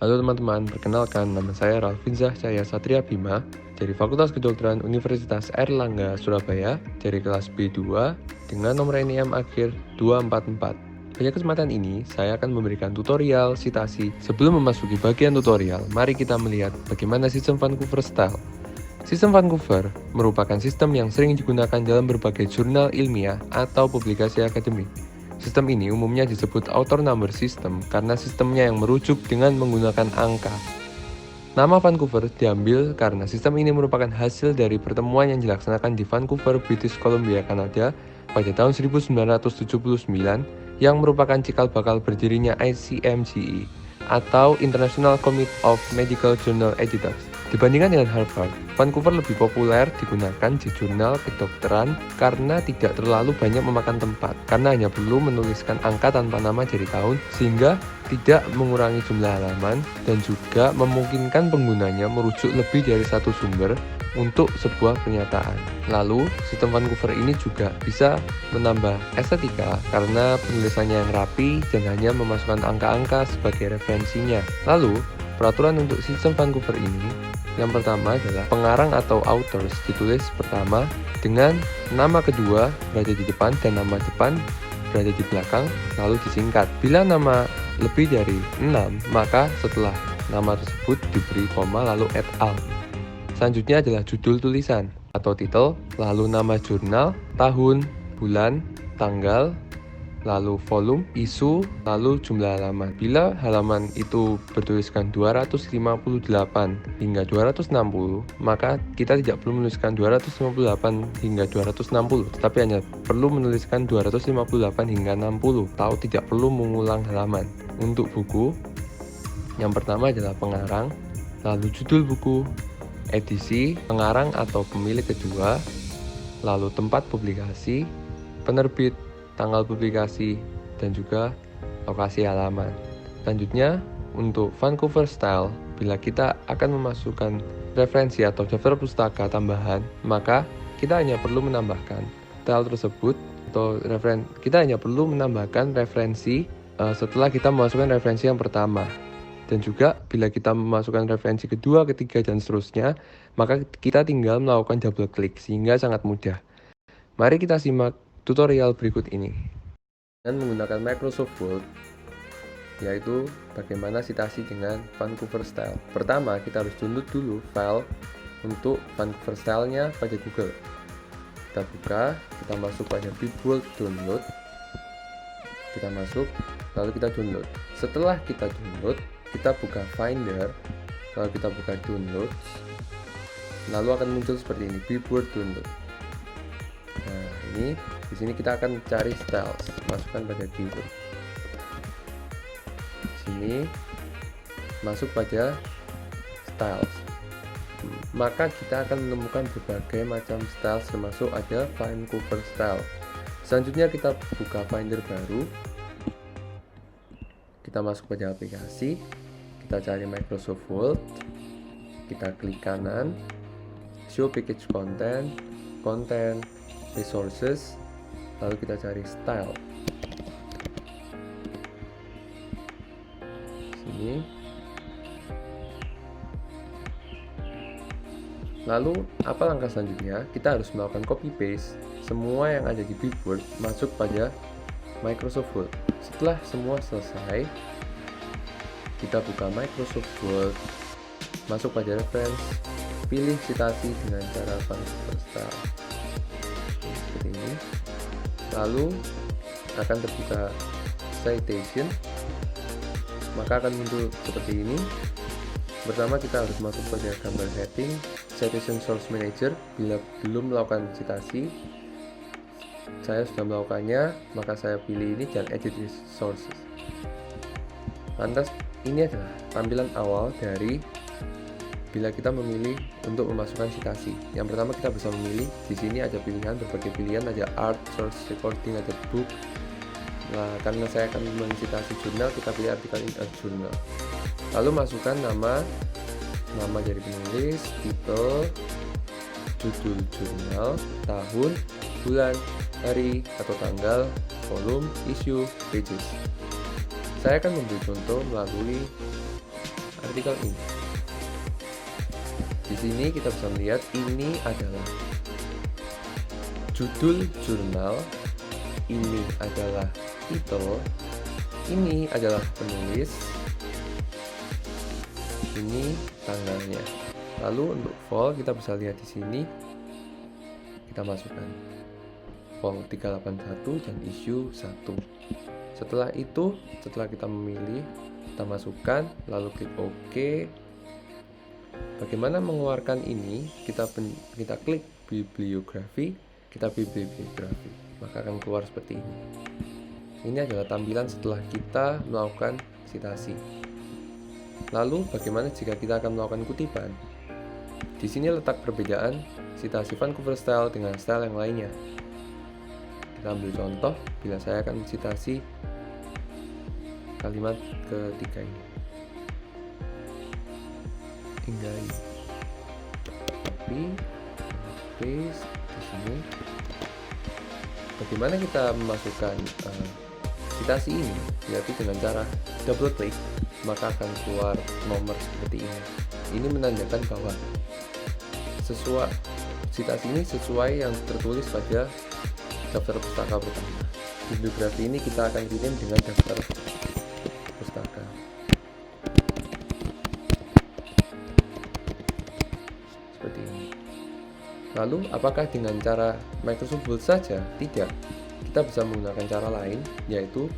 Halo teman-teman, perkenalkan nama saya Ralfinzah Cahya Satria Bima dari Fakultas Kedokteran Universitas Airlangga, Surabaya dari kelas B2 dengan nomor NIM akhir 244. Pada kesempatan ini, saya akan memberikan tutorial sitasi. Sebelum memasuki bagian tutorial, mari kita melihat bagaimana sistem Vancouver Style. Sistem Vancouver merupakan sistem yang sering digunakan dalam berbagai jurnal ilmiah atau publikasi akademik. Sistem ini umumnya disebut author number system karena sistemnya yang merujuk dengan menggunakan angka. Nama Vancouver diambil karena sistem ini merupakan hasil dari pertemuan yang dilaksanakan di Vancouver, British Columbia, Kanada pada tahun 1979 yang merupakan cikal bakal berdirinya ICMGE atau International Committee of Medical Journal Editors. Dibandingkan dengan Harvard, Vancouver lebih populer digunakan di jurnal kedokteran karena tidak terlalu banyak memakan tempat, karena hanya perlu menuliskan angka tanpa nama dari tahun, sehingga tidak mengurangi jumlah halaman, dan juga memungkinkan penggunanya merujuk lebih dari satu sumber untuk sebuah pernyataan. Lalu, sistem Vancouver ini juga bisa menambah estetika karena penulisannya yang rapi dan hanya memasukkan angka-angka sebagai referensinya. Lalu, peraturan untuk sistem Vancouver ini yang pertama adalah pengarang atau authors ditulis pertama dengan nama kedua berada di depan dan nama depan berada di belakang, lalu disingkat. Bila nama lebih dari 6, maka setelah nama tersebut diberi koma lalu et al. Selanjutnya adalah judul tulisan atau title, lalu nama jurnal, tahun, bulan, tanggal, lalu volume, isu, lalu jumlah halaman. Bila halaman itu bertuliskan 258 hingga 260, maka kita tidak perlu menuliskan 258 hingga 260, tetapi hanya perlu menuliskan 258 hingga 60, atau tidak perlu mengulang halaman. Untuk buku, yang pertama adalah pengarang, lalu judul buku, edisi, pengarang atau pemilik kedua, lalu tempat publikasi, penerbit, tanggal publikasi, dan juga lokasi halaman. Selanjutnya, untuk Vancouver Style, bila kita akan memasukkan referensi atau daftar pustaka tambahan, maka kita hanya perlu menambahkan style tersebut atau kita hanya perlu menambahkan referensi setelah kita memasukkan referensi yang pertama. Dan juga bila kita memasukkan referensi kedua, ketiga, dan seterusnya, maka kita tinggal melakukan double klik sehingga sangat mudah. Mari kita simak tutorial berikut ini dengan menggunakan Microsoft Word, yaitu bagaimana sitasi dengan Vancouver Style. Pertama, kita harus download dulu file untuk Vancouver Style-nya pada Google. Kita buka, kita masuk pada Bibworld Download, kita masuk, lalu kita download. Setelah kita download, kita buka Finder, lalu kita buka Downloads, lalu akan muncul seperti ini, Bibworld Download. Nah, ini di sini kita akan cari styles, masukkan pada keyword. Di sini masuk pada styles. Maka kita akan menemukan berbagai macam styles, termasuk ada Vancouver Style. Selanjutnya kita buka Finder baru. Kita masuk pada aplikasi, kita cari Microsoft Word, kita klik kanan, Show Package Content, Content, Resources, lalu kita cari Style. Sini. Lalu apa langkah selanjutnya? Kita harus melakukan copy paste semua yang ada di Bibworld masuk pada Microsoft Word. Setelah semua selesai, kita buka Microsoft Word, masuk pada reference, pilih citasi dengan cara Vancouver Style seperti ini, lalu akan terbuka citation, maka akan muncul seperti ini. Pertama kita harus masuk pada gambar heading Citation Source Manager. Bila belum melakukan citasi, saya sudah melakukannya, maka saya pilih ini dan edit sources. Lantas ini adalah tampilan awal dari bila kita memilih untuk memasukkan citasi. Yang pertama kita bisa memilih, di sini ada pilihan, berbagai pilihan, ada art, source recording, ada book. Nah, karena saya akan mencitasi jurnal, kita pilih artikel in a journal. Lalu masukkan nama dari penulis, titel, judul jurnal, tahun, bulan, hari atau tanggal, volume, issue, pages. Saya akan memberi contoh melalui artikel ini. Di sini kita bisa melihat ini adalah judul jurnal, ini adalah titel, ini adalah penulis, ini tanggalnya. Lalu untuk vol kita bisa lihat di sini, kita masukkan vol 381 dan issue 1. Setelah itu, setelah kita memilih, kita masukkan, lalu klik OK. Bagaimana mengeluarkan ini? Kita klik bibliografi, kita pilih bibliografi, maka akan keluar seperti ini. Ini adalah tampilan setelah kita melakukan citasi. Lalu bagaimana jika kita akan melakukan kutipan? Di sini letak perbedaan citasi Vancouver Style dengan style yang lainnya. Kita ambil contoh, bila saya akan citasi kalimat ketiga ini, hingga ini, tapi paste di sini. Bagaimana kita memasukkan citasi ini? Yaitu dengan cara double klik, maka akan keluar nomor seperti ini. Ini menandakan bahwa citasi ini sesuai yang tertulis pada daftar pustaka pertama. Bibliografi ini kita akan kirim dengan daftar pustaka. Seperti ini. Lalu, apakah dengan cara Microsoft Word saja? Tidak. Kita bisa menggunakan cara lain, yaitu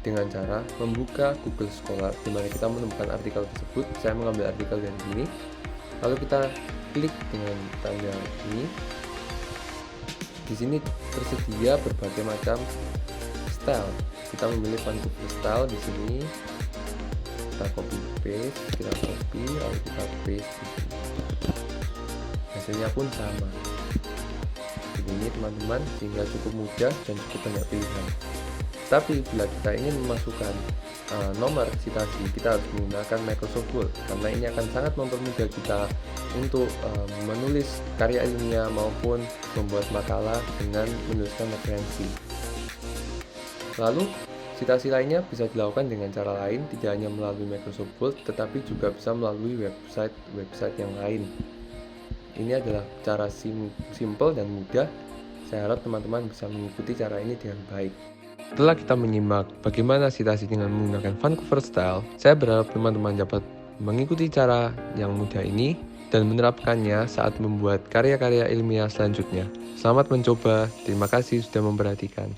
dengan cara membuka Google Scholar, di mana kita menemukan artikel tersebut. Saya mengambil artikel dari sini, lalu kita klik dengan tanda ini. Di sini tersedia berbagai macam style. Kita memilih Vancouver Style di sini. Kita copy paste, lalu kita paste di sini. Hasilnya pun sama. Ini teman-teman, sehingga cukup mudah dan cukup banyak pilihan. Tapi bila kita ingin memasukkan nomor citasi, kita harus menggunakan Microsoft Word, karena ini akan sangat mempermudah kita untuk menulis karya ilmiah maupun membuat makalah dengan menuliskan referensi. Lalu citasi lainnya bisa dilakukan dengan cara lain, tidak hanya melalui Microsoft Word, tetapi juga bisa melalui website yang lain. Ini adalah cara simple dan mudah. Saya harap teman-teman bisa mengikuti cara ini dengan baik. Setelah kita menyimak bagaimana citasi dengan menggunakan Vancouver Style, saya berharap teman-teman dapat mengikuti cara yang mudah ini dan menerapkannya saat membuat karya-karya ilmiah selanjutnya. Selamat mencoba, terima kasih sudah memperhatikan.